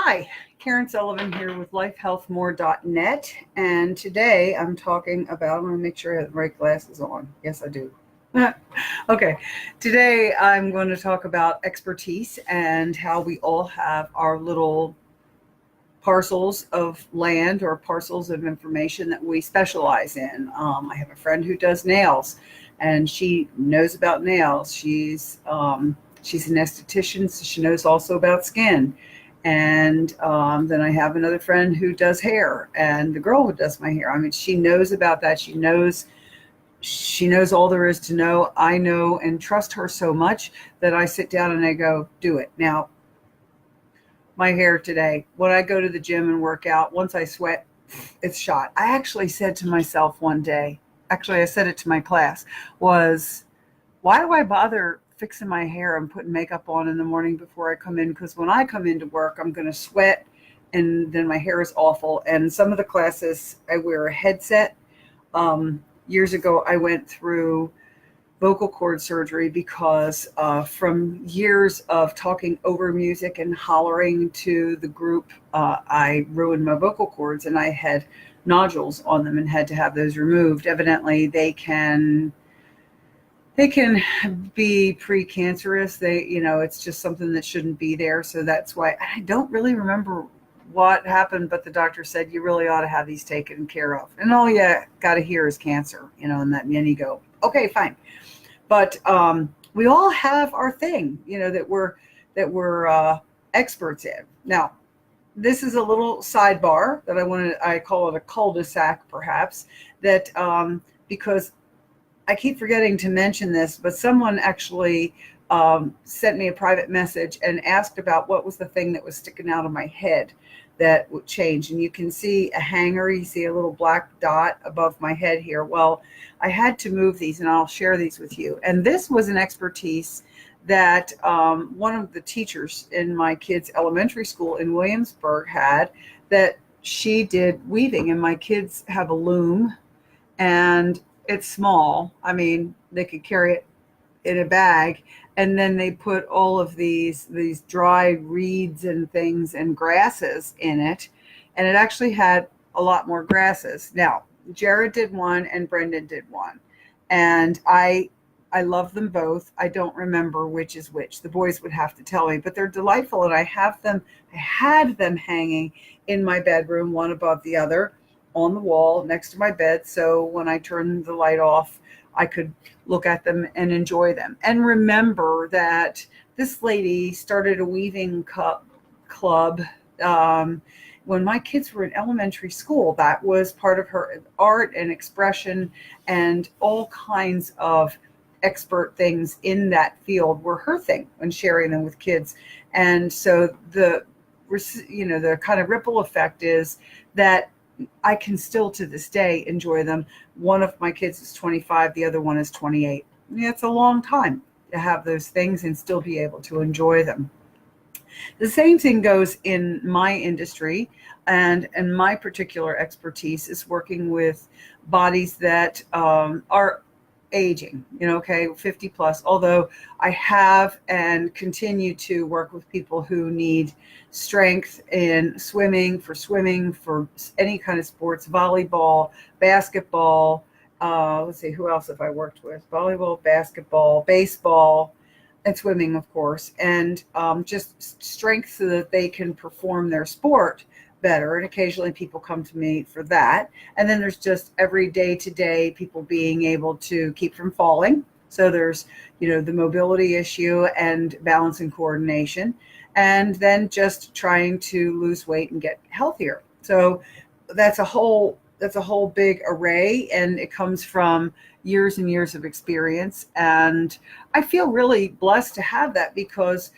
Hi, Karen Sullivan here with lifehealthmore.net, and today I'm talking about, I'm going to make sure I have the right glasses on. Yes, I do. Okay, today I'm going to talk about expertise and how we all have our little parcels of land or parcels of information that we specialize in. I have a friend who does nails, and she knows about nails. She's an esthetician, so she knows also about skin. And then I have another friend who does hair, and the girl who does my hair. I mean, she knows about that. She knows all there is to know. I know and trust her so much that I sit down and I go, do it. Now, my hair today, when I go to the gym and work out, once I sweat, it's shot. I actually said to myself one day, actually I said it to my class, was why do I bother fixing my hair and putting makeup on in the morning before I come in? Because when I come into work, I'm going to sweat and then my hair is awful. And some of the classes, I wear a headset. Years ago, I went through vocal cord surgery because from years of talking over music and hollering to the group, I ruined my vocal cords and I had nodules on them and had to have those removed. Evidently, they can be precancerous. It's just something that shouldn't be there. So that's why I don't really remember what happened, but the doctor said you really ought to have these taken care of. And all you got to hear is cancer, and then you go, okay, fine. But we all have our thing, that we're experts in. Now, this is a little sidebar that I call it a cul-de-sac, perhaps, that because I keep forgetting to mention this, but someone actually sent me a private message and asked about what was the thing that was sticking out of my head that would change. And you can see a hanger, you see a little black dot above my head here. Well, I had to move these and I'll share these with you. And this was an expertise that one of the teachers in my kids' elementary school in Williamsburg had, that she did weaving. And my kids have a loom and it's small. I mean, they could carry it in a bag, and then they put all of these dry reeds and things and grasses in it, and it actually had a lot more grasses. Now, Jared did one and Brendan did one, and I love them both. I don't remember which is which. The boys would have to tell me, but they're delightful, and I had them hanging in my bedroom, one above the other, on the wall next to my bed. So when I turned the light off, I could look at them and enjoy them. And remember that this lady started a weaving club when my kids were in elementary school. That was part of her art and expression, and all kinds of expert things in that field were her thing when sharing them with kids. And so the kind of ripple effect is that I can still to this day enjoy them. One of my kids is 25, the other one is 28. Yeah, it's a long time to have those things and still be able to enjoy them. The same thing goes in my industry, and my particular expertise is working with bodies that are aging, 50 plus, although I have and continue to work with people who need strength in swimming, for any kind of sports, volleyball, basketball. Let's see, who else have I worked with? Volleyball, basketball, baseball, and swimming, of course, and just strength so that they can perform their sport better. And occasionally people come to me for that. And then there's just every day-to-day people being able to keep from falling. So there's, the mobility issue and balance and coordination, and then just trying to lose weight and get healthier. So that's a whole big array, and it comes from years and years of experience. And I feel really blessed to have that, because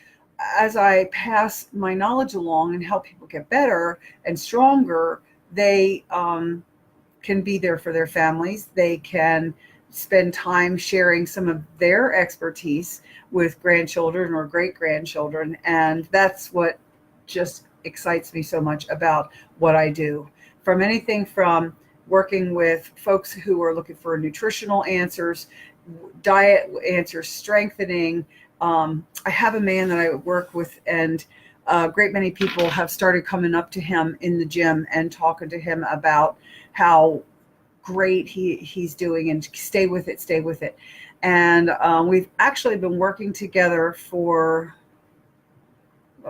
as I pass my knowledge along and help people get better and stronger, they can be there for their families. They can spend time sharing some of their expertise with grandchildren or great grandchildren. And that's what just excites me so much about what I do. From anything from working with folks who are looking for nutritional answers, diet answers, strengthening. I have a man that I work with, and a great many people have started coming up to him in the gym and talking to him about how great he's doing, and stay with it, stay with it. And we've actually been working together for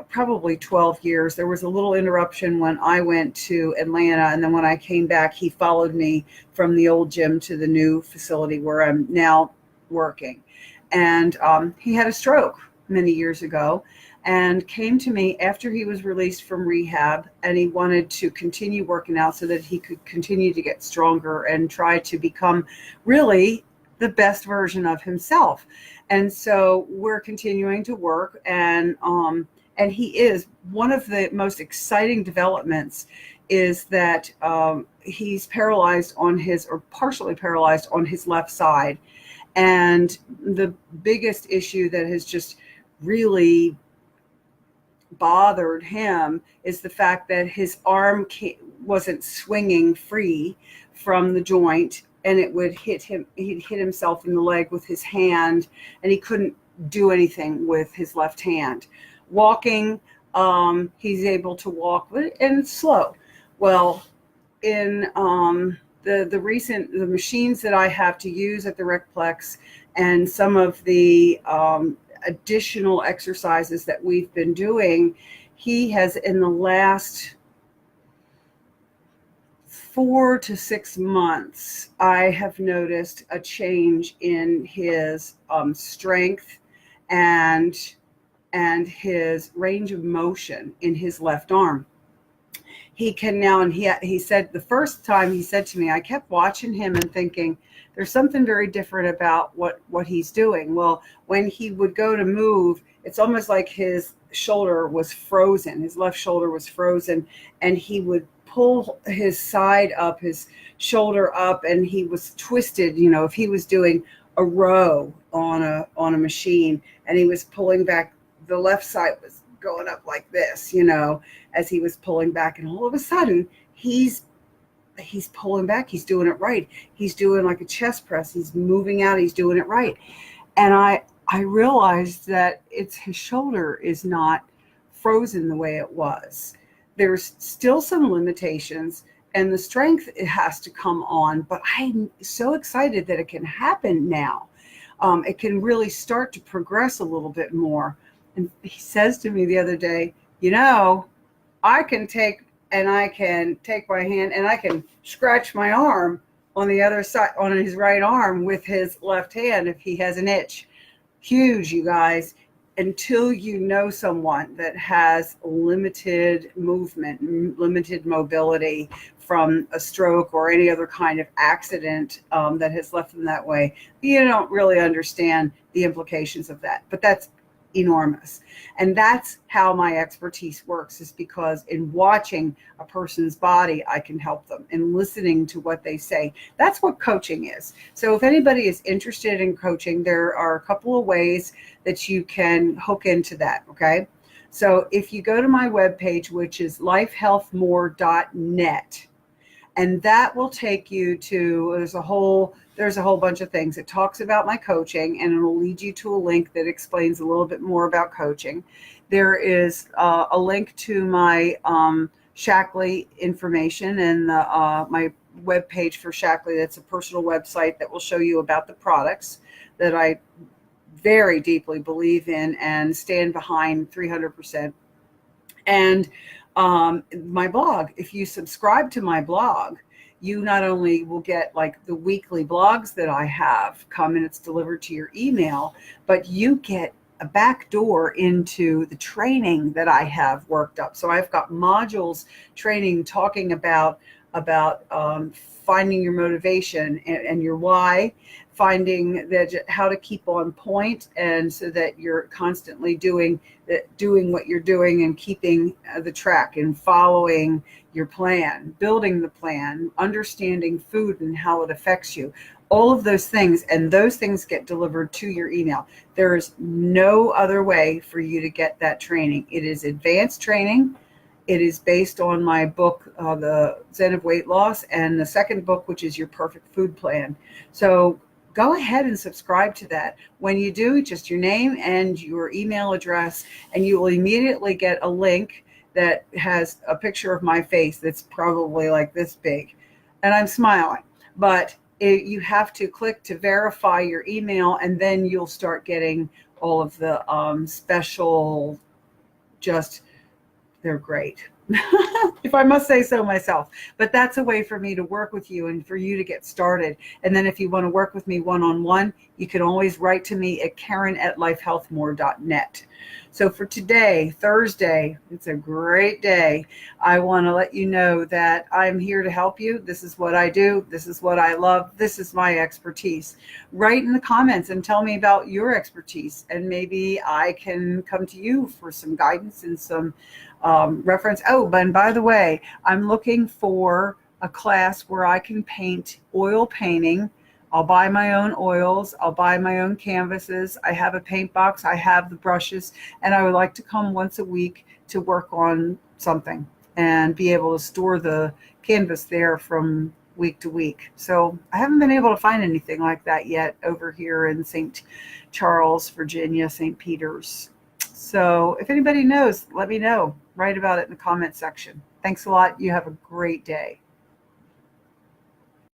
probably 12 years. There was a little interruption when I went to Atlanta, and then when I came back, he followed me from the old gym to the new facility where I'm now working. And he had a stroke many years ago and came to me after he was released from rehab, and he wanted to continue working out so that he could continue to get stronger and try to become really the best version of himself. And so we're continuing to work, and he is one of the most exciting developments is that he's paralyzed on his, or partially paralyzed on his left side. And the biggest issue that has just really bothered him is the fact that his arm wasn't swinging free from the joint, and it would hit him. He'd hit himself in the leg with his hand, and he couldn't do anything with his left hand. Walking, he's able to walk, and it's slow. Well, in the machines that I have to use at the Recplex, and some of the additional exercises that we've been doing, he has, in the last 4 to 6 months, I have noticed a change in his strength and his range of motion in his left arm. He can now, and he said the first time he said to me, I kept watching him and thinking, there's something very different about what he's doing. Well, when he would go to move, it's almost like his shoulder was frozen. His left shoulder was frozen, and he would pull his side up, his shoulder up, and he was twisted. You know, if he was doing a row on a machine and he was pulling back, the left side was going up like this, you know, as he was pulling back, and all of a sudden he's pulling back, he's doing it right, he's doing like a chest press, he's moving out, he's doing it right. And I realized that it's his shoulder is not frozen the way it was. There's still some limitations, and the strength, it has to come on, but I'm so excited that it can happen now. It can really start to progress a little bit more. And he says to me the other day, you know, I can take my hand and I can scratch my arm on the other side, on his right arm, with his left hand if he has an itch. Huge, you guys. Until you know someone that has limited movement, limited mobility from a stroke or any other kind of accident that has left them that way, you don't really understand the implications of that. But that's enormous. And that's how my expertise works, is because in watching a person's body, I can help them, and listening to what they say. That's what coaching is. So if anybody is interested in coaching, there are a couple of ways that you can hook into that. Okay. So if you go to my webpage, which is lifehealthmore.net, and that will take you to, there's a whole bunch of things. It talks about my coaching, and it'll lead you to a link that explains a little bit more about coaching. There is a link to my Shackley information, and my webpage for Shackley. That's a personal website that will show you about the products that I very deeply believe in and stand behind 300%. And my blog, if you subscribe to my blog, you not only will get like the weekly blogs that I have come and it's delivered to your email, but you get a back door into the training that I have worked up. So I've got modules training talking about finding your motivation and your why, finding that how to keep on point, and so that you're constantly doing what you're doing and keeping the track and following your plan, building the plan, understanding food and how it affects you. All of those things, and those things get delivered to your email. There is no other way for you to get that training. It is advanced training. It is based on my book, The Zen of Weight Loss, and the second book, which is Your Perfect Food Plan. So go ahead and subscribe to that. When you do, just your name and your email address, and you will immediately get a link that has a picture of my face that's probably like this big, and I'm smiling. But you have to click to verify your email, and then you'll start getting all of the special, just, they're great. If I must say so myself. But that's a way for me to work with you and for you to get started. And then if you want to work with me one-on-one, you can always write to me at Karen@lifehealthmore.net. So for today, Thursday, it's a great day. I want to let you know that I'm here to help you. This is what I do. This is what I love. This is my expertise. Write in the comments and tell me about your expertise, and maybe I can come to you for some guidance and some reference. Oh, and by the way, I'm looking for a class where I can paint oil painting. I'll buy my own oils. I'll buy my own canvases. I have a paint box. I have the brushes, and I would like to come once a week to work on something and be able to store the canvas there from week to week. So I haven't been able to find anything like that yet over here in St. Charles, Virginia, St. Peter's. So if anybody knows, let me know. Write about it in the comment section. Thanks a lot. You have a great day.